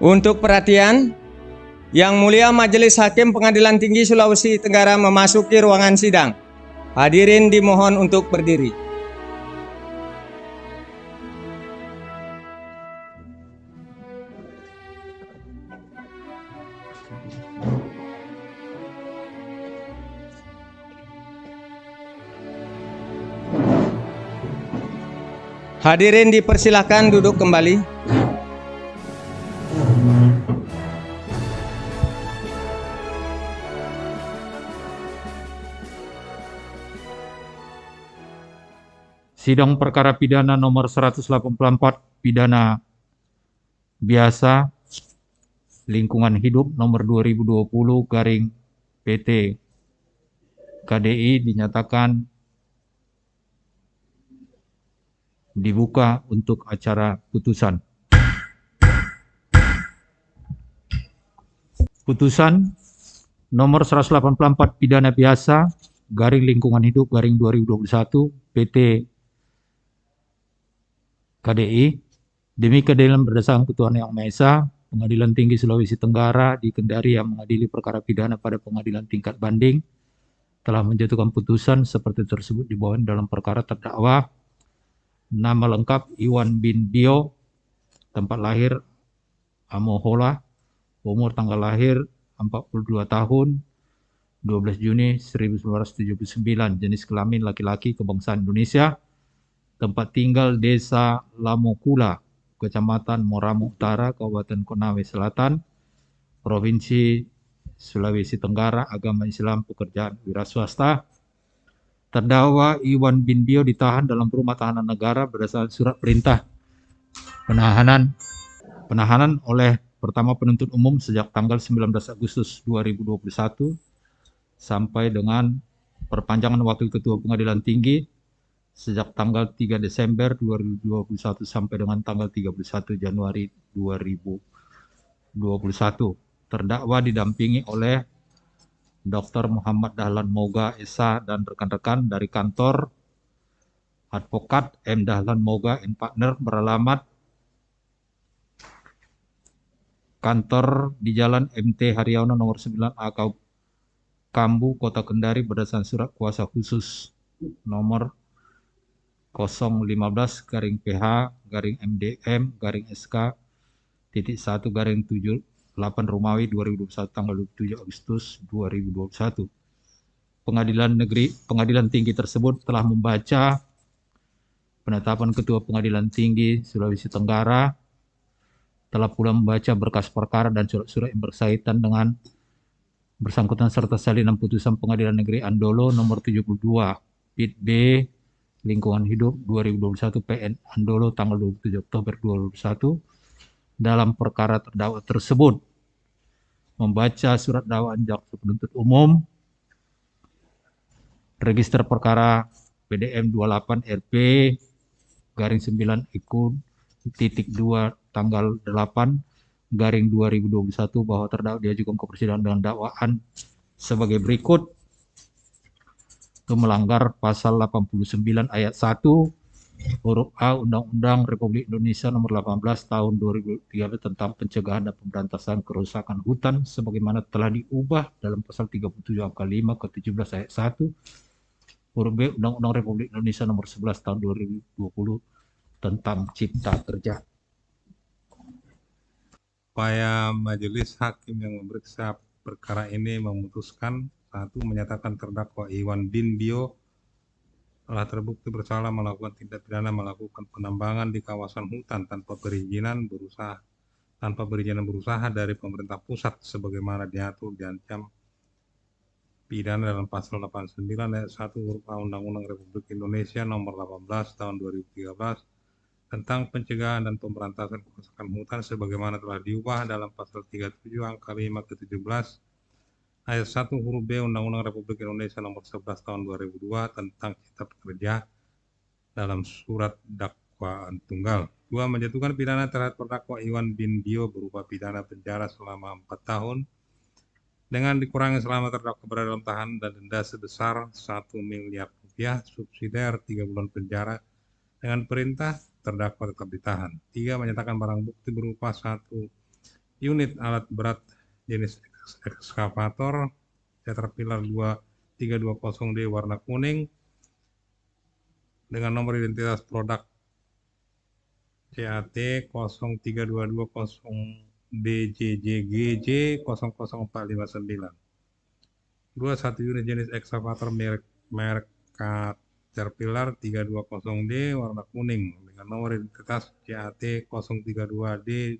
Untuk perhatian, Yang Mulia Majelis Hakim Pengadilan Tinggi Sulawesi Tenggara memasuki ruangan sidang. Hadirin dimohon untuk berdiri. Hadirin dipersilakan duduk kembali. Sidang perkara pidana nomor 184 pidana biasa lingkungan hidup nomor 2020 garing PT KDI dinyatakan dibuka untuk acara putusan. Putusan nomor 184 pidana biasa garing lingkungan hidup garing 2021 PT KDI demi keadilan berdasarkan ketuhanan yang Maha Esa, Pengadilan Tinggi Sulawesi Tenggara di Kendari yang mengadili perkara pidana pada pengadilan tingkat banding telah menjatuhkan putusan seperti tersebut di bawah dalam perkara terdakwa. Nama lengkap Iwan bin Bio, tempat lahir Amohola, umur tanggal lahir 42 tahun, 12 Juni 1979, jenis kelamin laki-laki, kebangsaan Indonesia, tempat tinggal Desa Lamokula, Kecamatan Moramu Utara, Kabupaten Konawe Selatan, Provinsi Sulawesi Tenggara, agama Islam, pekerjaan wira swasta. Terdakwa Iwan bin Bio ditahan dalam rumah tahanan negara berdasarkan surat perintah penahanan oleh pertama penuntut umum sejak tanggal 19 Agustus 2021 sampai dengan perpanjangan wakil Ketua Pengadilan Tinggi sejak tanggal 3 Desember 2021 sampai dengan tanggal 31 Januari 2021. Terdakwa didampingi oleh Dr. Muhammad Dahlan Moga Esa dan rekan-rekan dari kantor Advokat M. Dahlan Moga & Partner beralamat kantor di Jalan MT Haryono nomor 9A Kambu, Kota Kendari berdasarkan surat kuasa khusus nomor 015-PH-MDM-SK-1-78 Romawi 2021 tanggal 27 Agustus 2021. Pengadilan Tinggi tersebut telah membaca penetapan Ketua Pengadilan Tinggi Sulawesi Tenggara, telah pula membaca berkas perkara dan surat-surat yang berkaitan dengan bersangkutan serta salinan putusan Pengadilan Negeri Andolo nomor 72 Pit B Lingkungan Hidup 2021 PN Andolo tanggal 27 Oktober 2021 dalam perkara terdakwa tersebut. Membaca surat dakwaan jaksa penuntut umum, register perkara PDM 28 RP garing 9 ikut titik 2 tanggal 8 garing 2021 bahwa terdakwa diajukan ke persidangan dengan dakwaan sebagai berikut. Itu melanggar pasal 89 ayat 1 huruf A Undang-Undang Republik Indonesia nomor 18 tahun 2013 tentang pencegahan dan pemberantasan kerusakan hutan sebagaimana telah diubah dalam pasal 37 angka 5 ke 17 ayat 1 huruf B Undang-Undang Republik Indonesia nomor 11 tahun 2020 tentang Cipta Kerja. Upaya majelis hakim yang memeriksa perkara ini memutuskan: 1. Menyatakan terdakwa Iwan bin Bio telah terbukti bersalah melakukan tindak pidana melakukan penambangan di kawasan hutan tanpa perizinan berusaha dari pemerintah pusat sebagaimana diatur diancam pidana dalam pasal 89 ayat 1 huruf A Undang-Undang Republik Indonesia nomor 18 tahun 2013 tentang pencegahan dan pemberantasan kerusakan hutan sebagaimana telah diubah dalam pasal 37 angka 5 ke 17 ayat 1 huruf B Undang-Undang Republik Indonesia nomor 11 tahun 2002 tentang Cipta Kerja dalam surat dakwaan tunggal. 2. Menjatuhkan pidana terhadap terdakwa Iwan bin Bio berupa pidana penjara selama 4 tahun dengan dikurangi selama terdakwa berada dalam tahanan dan denda sebesar 1 miliar rupiah, subsidiar 3 bulan penjara dengan perintah terdakwa tetap ditahan. 3. Menyatakan barang bukti berupa 1 unit alat berat jenis ekskavator Caterpillar 2320D warna kuning dengan nomor identitas produk CAT 032210DJJGJ 00459. 2. Satu unit jenis ekskavator merek Caterpillar 320D warna kuning dengan nomor identitas CAT 032D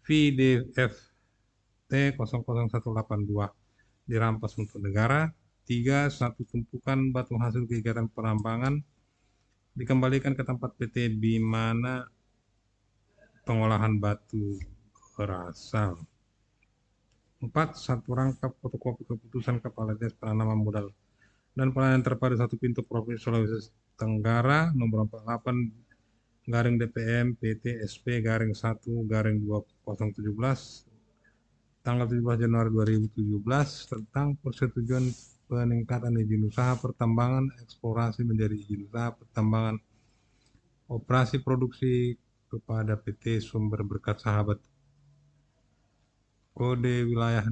VDFT 00182 dirampas untuk negara. 3. Satu tumpukan batu hasil kegiatan penambangan dikembalikan ke tempat PT Bimana pengolahan batu berasal. 4. Satu rangkap fotokopi keputusan Kepala Dinas Penanaman Modal dan Pelayanan Terpadu satu pintu Provinsi Sulawesi Tenggara nomor 48 garing DPM PT SP garing 1 garing 2017 tanggal 17 Januari 2017 tentang persetujuan peningkatan izin usaha pertambangan eksplorasi menjadi izin usaha pertambangan operasi produksi kepada PT Sumber Berkat Sahabat kode wilayah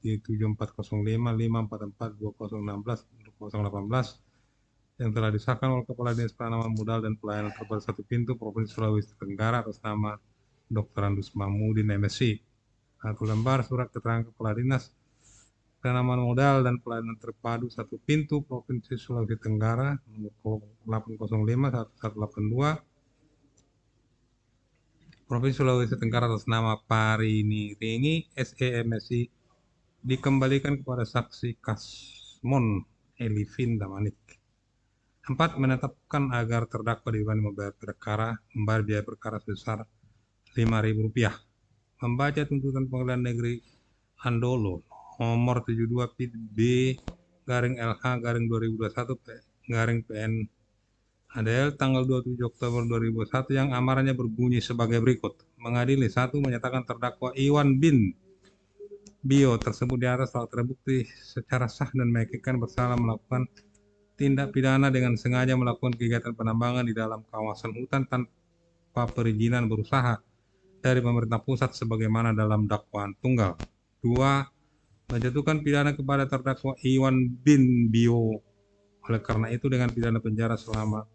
247405544216 yang telah disahkan oleh Kepala Dinas Penanaman Modal dan Pelayanan Terpadu satu pintu Provinsi Sulawesi Tenggara atas nama Dr. Andus Mamudin MSc. 1 lembar surat keterangan Kepala Dinas Penanaman Modal dan Pelayanan Terpadu satu pintu Provinsi Sulawesi Tenggara nomor 8051182 Provinsi Sulawesi Tenggara atas nama Parini Ringi SEMSI dikembalikan kepada saksi Kasmon Elivin Damanik. 4. Menetapkan agar terdakwa dibebani membayar biaya perkara sebesar Rp5.000. Membaca tuntutan Pengadilan Negeri Andolo nomor 72 PIT B garing LH garing 2021 garing PN ADL tanggal 27 Oktober 2021 yang amarannya berbunyi sebagai berikut. Mengadili 1. Menyatakan terdakwa Iwan bin Bio tersebut di atas telah terbukti secara sah dan meyakinkan bersalah melakukan tindak pidana dengan sengaja melakukan kegiatan penambangan di dalam kawasan hutan tanpa perizinan berusaha dari pemerintah pusat sebagaimana dalam dakwaan tunggal. 2. Menjatuhkan pidana kepada terdakwa Iwan bin Bio oleh karena itu dengan pidana penjara selama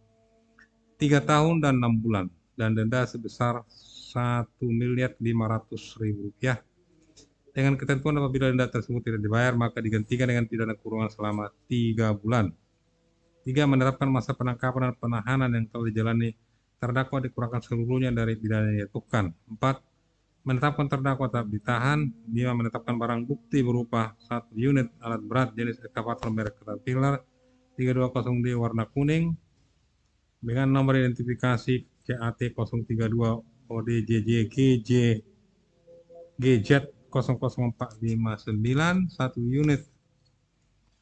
3 tahun dan 6 bulan dan denda sebesar Rp1.500.000. Dengan ketentuan apabila denda tersebut tidak dibayar maka digantikan dengan pidana kurungan selama 3 bulan. 3. Menerapkan masa penangkapan dan penahanan yang telah dijalani terdakwa dikurangkan seluruhnya dari pidana yang dijatuhkan. 4. Menetapkan terdakwa tetap ditahan. 5. Menetapkan barang bukti berupa 1 unit alat berat jenis ekskavator merek Caterpillar 320D warna kuning dengan nomor identifikasi CAT 032 ODJJGJ GZ 00459, 1 unit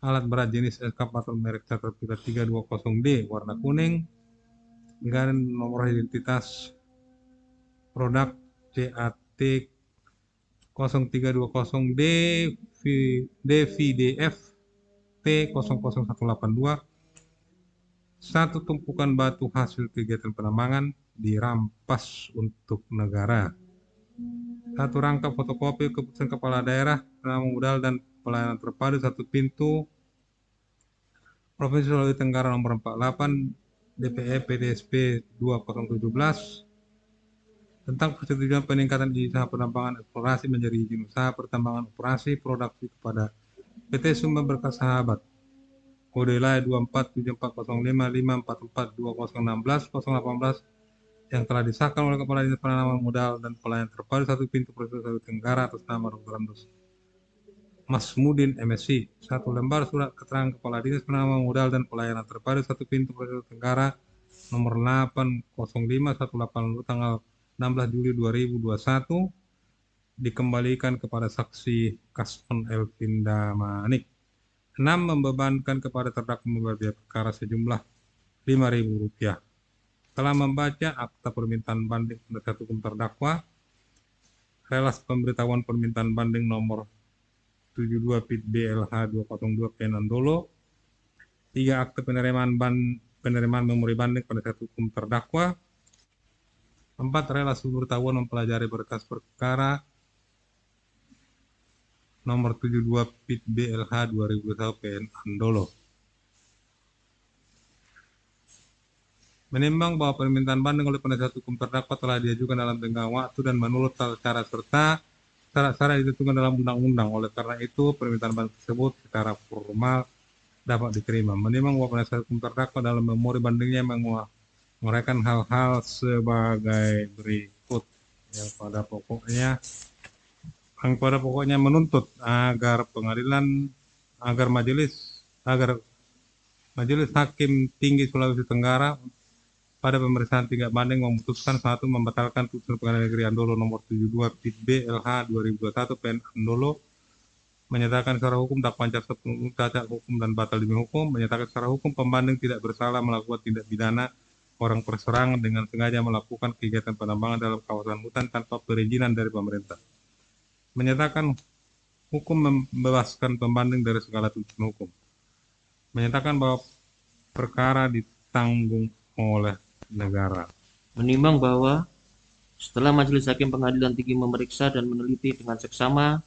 alat berat jenis ekskavator merek Caterpillar 320D warna kuning dengan nomor identitas produk CAT 0320D DVDF T 00182, 1 tumpukan batu hasil kegiatan penambangan dirampas untuk negara. 1 rangkap fotokopi keputusan Kepala Daerah Penanaman Modal dan Pelayanan Terpadu satu pintu Provinsi Sulawesi Tenggara nomor 48 DPE PDSP 2017 tentang persetujuan peningkatan izin usaha penambangan eksplorasi menjadi izin usaha pertambangan operasi produksi kepada PT Sumber Berkat Sahabat kode wilayah 247405544216 yang telah disahkan oleh Kepala Dinas Penanaman Modal dan Pelayanan Terpadu satu pintu Provinsi Sulawesi Tenggara atas nama Dr. Andus Mamudin MSc. 1 lembar surat keterangan Kepala Dinas Penanaman Modal dan Pelayanan Terpadu satu pintu Provinsi Sulawesi Tenggara nomor 805.182 tanggal 16 Juli 2021 dikembalikan kepada saksi Kasmon Elvin Damanik. 6. Membebankan kepada terdakwa membayar biaya perkara sejumlah Rp5.000. Telah membaca akta permintaan banding penasihat hukum terdakwa, relas pemberitahuan permintaan banding nomor 72 PIT BLH 202 PN Andolo, 3 akte penerimaan memori banding penasihat hukum terdakwa, 4. Relas pemberitahuan mempelajari berkas perkara nomor 72 PIT BLH 2021 PN Andolo. Menimbang bahwa permintaan banding oleh penasihat hukum terdakwa telah diajukan dalam tenggang waktu dan menurut tata cara serta syarat-syarat ditentukan dalam undang-undang. Oleh karena itu, permintaan banding tersebut secara formal dapat diterima. Menimbang bahwa penasihat hukum terdakwa dalam memori bandingnya menguraikan hal-hal sebagai berikut. Yang pada pokoknya menuntut agar Majelis Hakim Tinggi Sulawesi Tenggara pada pemeriksaan tingkat banding memutuskan 1. Membatalkan putusan Pengadilan Negeri Andolo nomor 72 PIT BLH 2021 PN Andolo, menyatakan secara hukum dakwaan jaksa penuntut cacat hukum dan batal demi hukum, menyatakan secara hukum pembanding tidak bersalah melakukan tindak pidana orang perseorangan dengan sengaja melakukan kegiatan penambangan dalam kawasan hutan tanpa perizinan dari pemerintah, menyatakan hukum membebaskan pembanding dari segala tuntutan hukum, menyatakan bahwa perkara ditanggung oleh negara. Menimbang bahwa setelah Majelis Hakim Pengadilan Tinggi memeriksa dan meneliti dengan seksama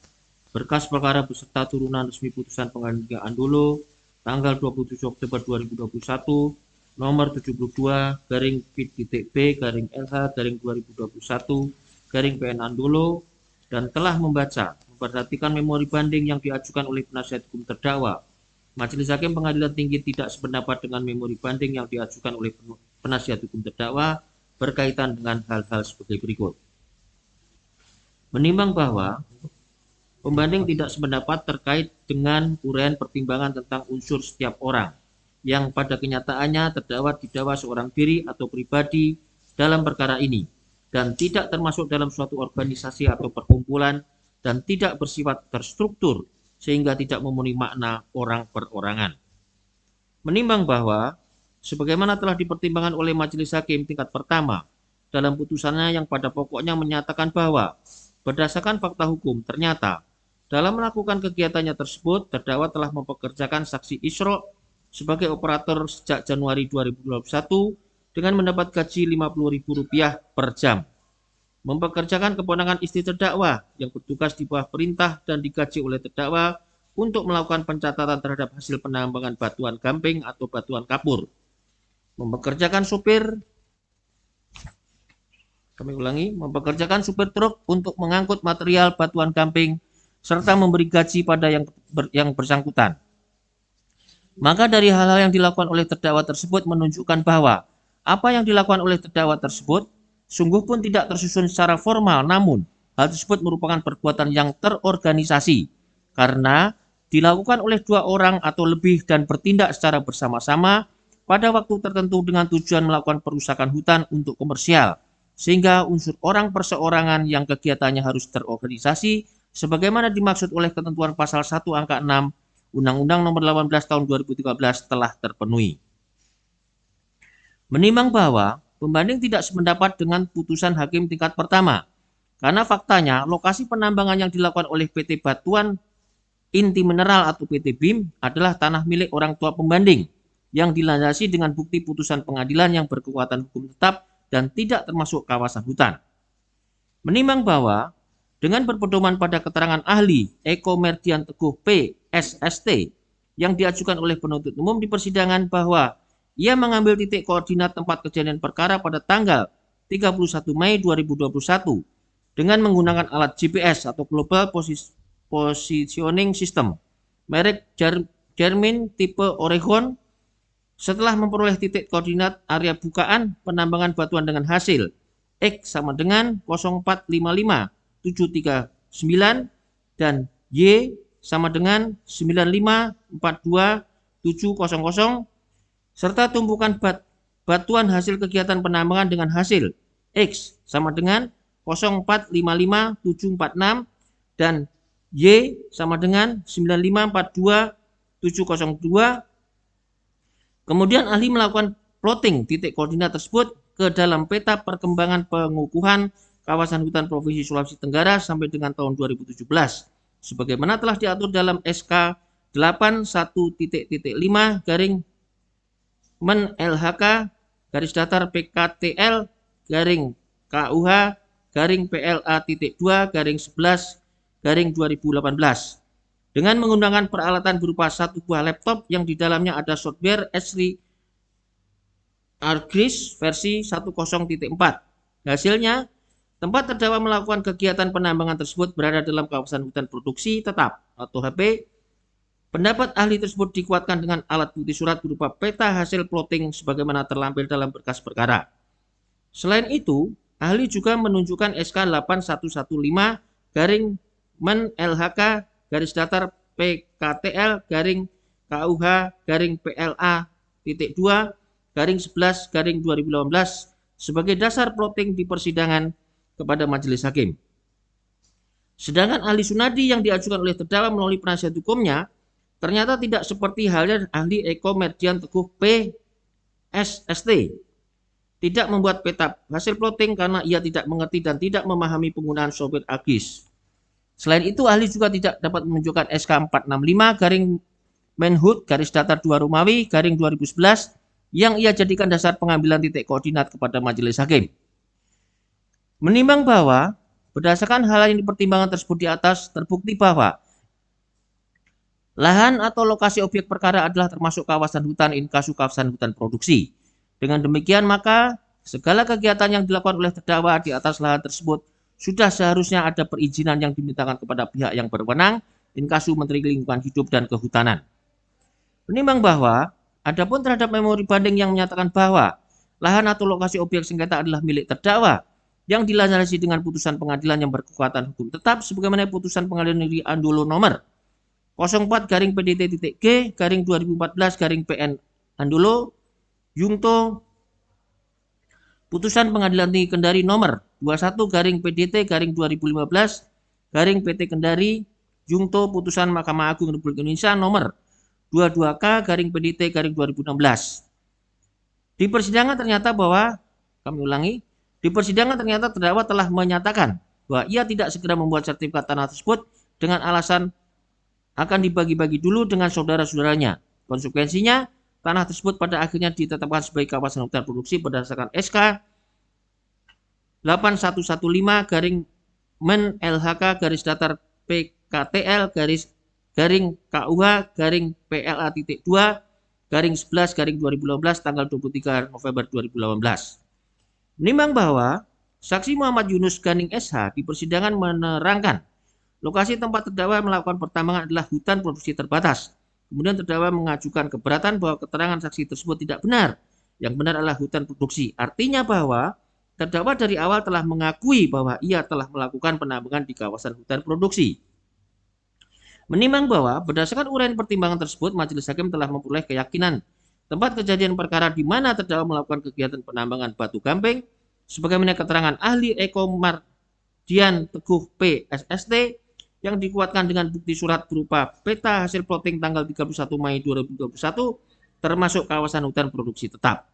berkas perkara beserta turunan resmi putusan Pengadilan Tinggi Andolo tanggal 27 Oktober 2021 nomor 72-P/LH/2021 PN dan telah memperhatikan memori banding yang diajukan oleh penasihat hukum terdakwa. Majelis Hakim Pengadilan Tinggi tidak sependapat dengan memori banding yang diajukan oleh penasihat hukum terdakwa berkaitan dengan hal-hal sebagai berikut. Menimbang bahwa pembanding tidak sependapat terkait dengan uraian pertimbangan tentang unsur setiap orang yang pada kenyataannya terdakwa didakwa seorang diri atau pribadi dalam perkara ini dan tidak termasuk dalam suatu organisasi atau perkumpulan dan tidak bersifat terstruktur sehingga tidak memenuhi makna orang perorangan. Menimbang bahwa sebagaimana telah dipertimbangkan oleh Majelis Hakim tingkat pertama dalam putusannya yang pada pokoknya menyatakan bahwa berdasarkan fakta hukum ternyata dalam melakukan kegiatannya tersebut terdakwa telah mempekerjakan saksi Isro sebagai operator sejak Januari 2021 dengan mendapat gaji Rp50.000 per jam, mempekerjakan keponakan istri terdakwa yang bertugas di bawah perintah dan digaji oleh terdakwa untuk melakukan pencatatan terhadap hasil penambangan batuan gamping atau batuan kapur, mempekerjakan supir truk untuk mengangkut material batuan gamping serta memberi gaji pada yang bersangkutan. Maka dari hal-hal yang dilakukan oleh terdakwa tersebut menunjukkan bahwa apa yang dilakukan oleh terdakwa tersebut sungguh pun tidak tersusun secara formal, namun hal tersebut merupakan perbuatan yang terorganisasi karena dilakukan oleh 2 orang atau lebih dan bertindak secara bersama-sama pada waktu tertentu dengan tujuan melakukan perusakan hutan untuk komersial, sehingga unsur orang perseorangan yang kegiatannya harus terorganisasi sebagaimana dimaksud oleh ketentuan pasal 1 angka 6 Undang-Undang Nomor 18 Tahun 2013 telah terpenuhi. Menimbang bahwa pembanding tidak sependapat dengan putusan hakim tingkat pertama, karena faktanya lokasi penambangan yang dilakukan oleh PT Batuan Inti Mineral atau PT BIM adalah tanah milik orang tua pembanding yang dilandasi dengan bukti putusan pengadilan yang berkekuatan hukum tetap dan tidak termasuk kawasan hutan. Menimbang bahwa dengan berpedoman pada keterangan ahli Eko Merdian Teguh PSST yang diajukan oleh penuntut umum di persidangan bahwa ia mengambil titik koordinat tempat kejadian perkara pada tanggal 31 Mei 2021 dengan menggunakan alat GPS atau Global Positioning System merek Garmin tipe Oregon. Setelah memperoleh titik koordinat area bukaan penambangan batuan dengan hasil X sama dengan 0455739 dan Y sama dengan 9542700 serta tumpukan batuan hasil kegiatan penambangan dengan hasil X sama dengan 0455746 dan Y sama dengan 9542702. Kemudian ahli melakukan plotting titik koordinat tersebut ke dalam peta perkembangan pengukuhan kawasan hutan Provinsi Sulawesi Tenggara sampai dengan tahun 2017 sebagaimana telah diatur dalam SK 81.5 garing Men LHK garis datar PKTL garing KUH garing PLA.2 garing 11 garing 2018 dengan menggunakan peralatan berupa satu buah laptop yang di dalamnya ada software Esri ArcGIS versi 10.4. Hasilnya, tempat terdakwa melakukan kegiatan penambangan tersebut berada dalam kawasan hutan produksi tetap atau HP. Pendapat ahli tersebut dikuatkan dengan alat bukti surat berupa peta hasil plotting sebagaimana terlampir dalam berkas perkara. Selain itu, ahli juga menunjukkan SK 8115 garing men LHK garis datar PKTL garing KUH garing PLA titik 2 garing 11 garing 2018 sebagai dasar plotting di persidangan kepada majelis hakim. Sedangkan ahli Sunadi yang diajukan oleh terdakwa melalui penasihat hukumnya ternyata tidak seperti halnya ahli Eko Merdian Teguh PSST. Tidak membuat peta hasil plotting karena ia tidak mengerti dan tidak memahami penggunaan software ArcGIS. Selain itu, ahli juga tidak dapat menunjukkan SK 465 garing Menhut garis datar 2 Romawi garing 2011 yang ia jadikan dasar pengambilan titik koordinat kepada majelis hakim. Menimbang bahwa berdasarkan hal yang dipertimbangkan tersebut di atas, terbukti bahwa lahan atau lokasi objek perkara adalah termasuk kawasan hutan in casu kawasan hutan produksi. Dengan demikian maka segala kegiatan yang dilakukan oleh terdakwa di atas lahan tersebut sudah seharusnya ada perizinan yang dimintakan kepada pihak yang berwenang in casu Menteri Lingkungan Hidup dan Kehutanan. Menimbang bahwa adapun terhadap memori banding yang menyatakan bahwa lahan atau lokasi objek sengketa adalah milik terdakwa yang dilandasi dengan putusan pengadilan yang berkekuatan hukum tetap sebagaimana putusan pengadilan negeri Andolo nomor 04 garing PDT.G garing 2014 garing PN Andolo Yungto, putusan pengadilan tinggi Kendari nomor 21 garing PDT garing 2015 garing PT Kendari Yungto, putusan Mahkamah Agung Republik Indonesia nomor 22K garing PDT garing 2016. Di persidangan ternyata bahwa, di persidangan ternyata terdakwa telah menyatakan bahwa ia tidak segera membuat sertifikat tanah tersebut dengan alasan akan dibagi-bagi dulu dengan saudara-saudaranya. Konsekuensinya, tanah tersebut pada akhirnya ditetapkan sebagai kawasan hutan produksi berdasarkan SK 8115 garing Men LHK garis datar PKTL garing KUH garing PLA titik 2 garing 11 garing 2018 tanggal 23 November 2018. Menimbang bahwa saksi Muhammad Yunus Ganing SH di persidangan menerangkan lokasi tempat terdakwa melakukan pertambangan adalah hutan produksi terbatas. Kemudian terdakwa mengajukan keberatan bahwa keterangan saksi tersebut tidak benar. Yang benar adalah hutan produksi. Artinya bahwa terdakwa dari awal telah mengakui bahwa ia telah melakukan penambangan di kawasan hutan produksi. Menimbang bahwa berdasarkan uraian pertimbangan tersebut, majelis hakim telah memperoleh keyakinan tempat kejadian perkara di mana terdakwa melakukan kegiatan penambangan batu gamping sebagaimana keterangan ahli Eko Mardian Teguh PSST yang dikuatkan dengan bukti surat berupa peta hasil plotting tanggal 31 Mei 2021 termasuk kawasan hutan produksi tetap.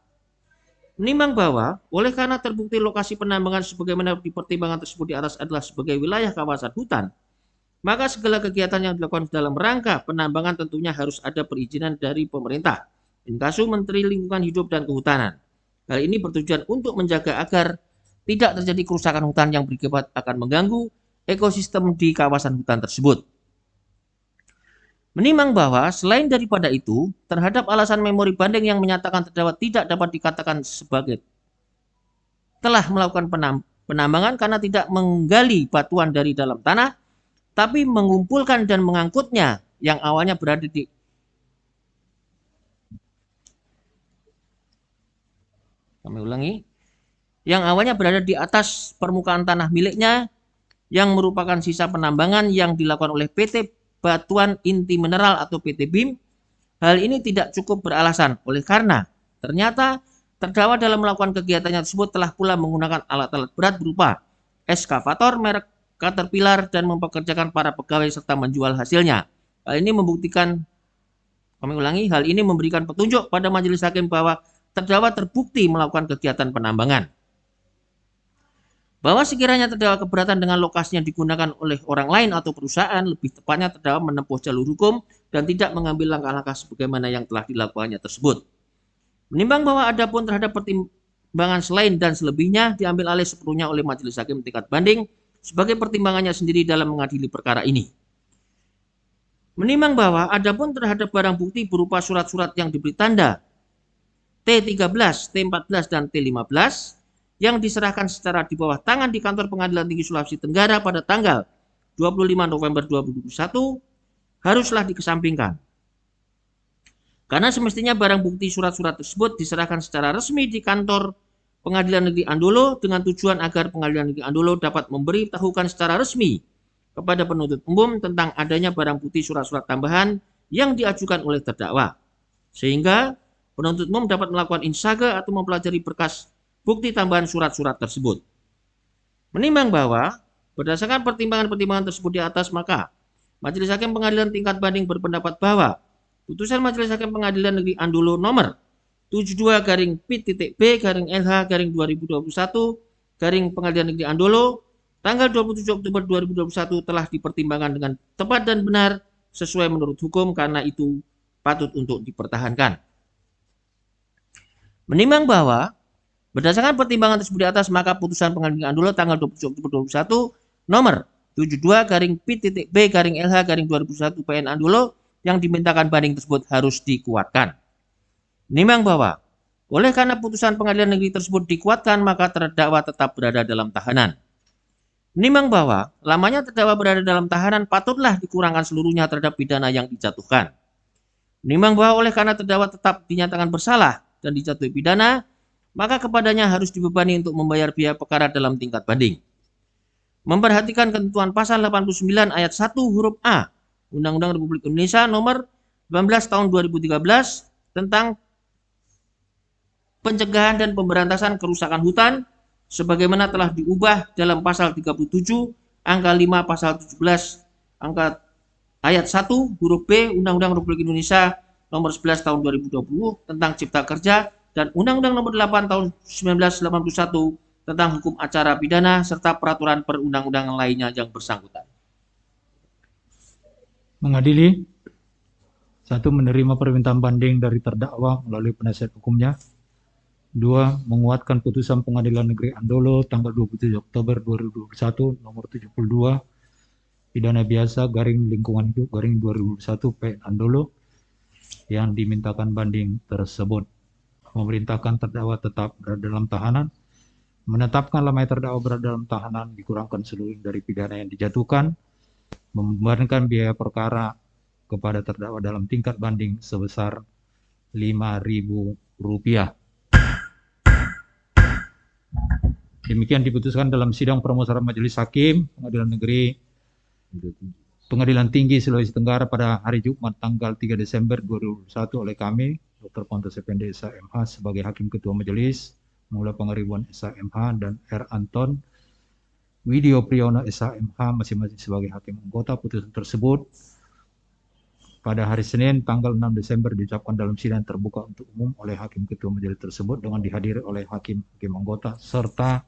Menimbang bahwa oleh karena terbukti lokasi penambangan sebagaimana di pertimbangan tersebut di atas adalah sebagai wilayah kawasan hutan, maka segala kegiatan yang dilakukan dalam rangka penambangan tentunya harus ada perizinan dari pemerintah, in casu Menteri Lingkungan Hidup dan Kehutanan. Hal ini bertujuan untuk menjaga agar tidak terjadi kerusakan hutan yang berakibat akan mengganggu ekosistem di kawasan hutan tersebut. Menimbang bahwa selain daripada itu, terhadap alasan memori banding yang menyatakan terdakwa tidak dapat dikatakan sebagai telah melakukan penambangan karena tidak menggali batuan dari dalam tanah, tapi mengumpulkan dan mengangkutnya yang awalnya berada di atas permukaan tanah miliknya yang merupakan sisa penambangan yang dilakukan oleh PT Batuan Inti Mineral atau PT BIM. Hal ini tidak cukup beralasan oleh karena ternyata terdakwa dalam melakukan kegiatannya tersebut telah pula menggunakan alat-alat berat berupa eskavator merek Caterpillar dan mempekerjakan para pegawai serta menjual hasilnya. Hal ini memberikan petunjuk pada majelis hakim bahwa terdakwa terbukti melakukan kegiatan penambangan. Bahwa sekiranya terdakwa keberatan dengan lokasi yang digunakan oleh orang lain atau perusahaan, lebih tepatnya terdakwa menempuh jalur hukum dan tidak mengambil langkah-langkah sebagaimana yang telah dilakukannya tersebut. Menimbang bahwa adapun terhadap pertimbangan selain dan selebihnya diambil alih sepenuhnya oleh majelis hakim tingkat banding sebagai pertimbangannya sendiri dalam mengadili perkara ini. Menimbang bahwa adapun terhadap barang bukti berupa surat-surat yang diberi tanda T13, T14, dan T15 yang diserahkan secara di bawah tangan di kantor Pengadilan Tinggi Sulawesi Tenggara pada tanggal 25 November 2021 haruslah dikesampingkan. Karena semestinya barang bukti surat-surat tersebut diserahkan secara resmi di kantor Pengadilan Negeri Andolo dengan tujuan agar Pengadilan Negeri Andolo dapat memberitahukan secara resmi kepada penuntut umum tentang adanya barang bukti surat-surat tambahan yang diajukan oleh terdakwa. Sehingga penuntut umum dapat melakukan insaga atau mempelajari berkas bukti tambahan surat-surat tersebut. Menimbang bahwa berdasarkan pertimbangan-pertimbangan tersebut di atas, maka Majelis Hakim Pengadilan Tingkat Banding berpendapat bahwa putusan Majelis Hakim Pengadilan Negeri Andolo nomor 72/P.B/LH/2021 Pengadilan Negeri Andolo tanggal 27 Oktober 2021 telah dipertimbangkan dengan tepat dan benar sesuai menurut hukum, karena itu patut untuk dipertahankan. Menimbang bahwa berdasarkan pertimbangan tersebut di atas, maka putusan Pengadilan Negeri Andolo tanggal 27 Oktober 2021 nomor 72/P.B/LH/2021 PN Andolo yang dimintakan banding tersebut harus dikuatkan. Menimbang bahwa oleh karena putusan pengadilan negeri tersebut dikuatkan, maka terdakwa tetap berada dalam tahanan. Menimbang bahwa lamanya terdakwa berada dalam tahanan patutlah dikurangkan seluruhnya terhadap pidana yang dijatuhkan. Menimbang bahwa oleh karena terdakwa tetap dinyatakan bersalah dan dijatuhi pidana, maka kepadanya harus dibebani untuk membayar biaya perkara dalam tingkat banding. Memperhatikan ketentuan pasal 89 ayat 1 huruf A Undang-Undang Republik Indonesia nomor 19 tahun 2013 tentang pencegahan dan pemberantasan kerusakan hutan sebagaimana telah diubah dalam pasal 37 angka 5 pasal 17 angka ayat 1 huruf B Undang-Undang Republik Indonesia nomor 11 tahun 2020 tentang Cipta Kerja dan Undang-Undang nomor 8 tahun 1981 tentang hukum acara pidana serta peraturan perundang-undangan lainnya yang bersangkutan. Mengadili, 1. Menerima permintaan banding dari terdakwa melalui penasihat hukumnya. 2. Menguatkan putusan Pengadilan Negeri Andolo tanggal 27 Oktober 2021 nomor 72 pidana biasa garing lingkungan hidup garing 2021 PN Andolo yang dimintakan banding tersebut. Memerintahkan terdakwa tetap berada dalam tahanan, menetapkan lamanya terdakwa berada dalam tahanan dikurangkan seluruh dari pidana yang dijatuhkan, membebankan biaya perkara kepada terdakwa dalam tingkat banding sebesar Rp5.000. Demikian diputuskan dalam sidang permusyawaratan Majelis Hakim Pengadilan Tinggi Sulawesi Tenggara pada hari Jumat tanggal 3 Desember 2021 oleh kami, Dr. Pontos Effendi SHMH sebagai Hakim Ketua Majelis, Mula Pangaribuan SHMH dan R. Anton Widyo Priyono SHMH masing-masing sebagai Hakim Anggota. Putusan tersebut pada hari Senin tanggal 6 Desember diucapkan dalam sidang terbuka untuk umum oleh Hakim Ketua Majelis tersebut dengan dihadiri oleh Hakim Anggota serta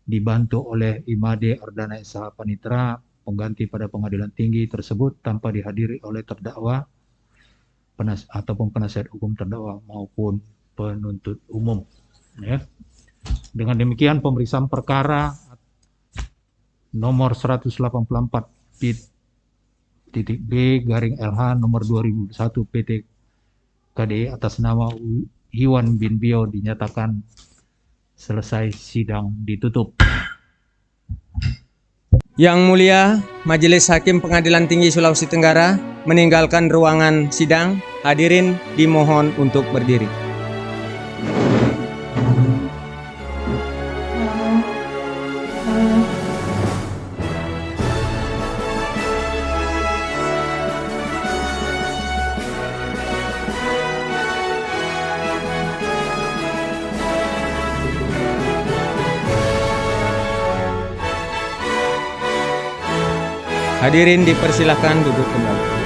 dibantu oleh Imade Ardana SH Panitra, pengganti pada pengadilan tinggi tersebut, tanpa dihadiri oleh terdakwa ataupun penasihat hukum terdakwa maupun penuntut umum. Ya. Dengan demikian pemeriksaan perkara nomor 184.B/LH nomor 2001 PT KDI atas nama Iwan bin Bio dinyatakan selesai, sidang ditutup. Yang Mulia Majelis Hakim Pengadilan Tinggi Sulawesi Tenggara meninggalkan ruangan sidang. Hadirin dimohon untuk berdiri. Hadirin dipersilakan duduk kembali.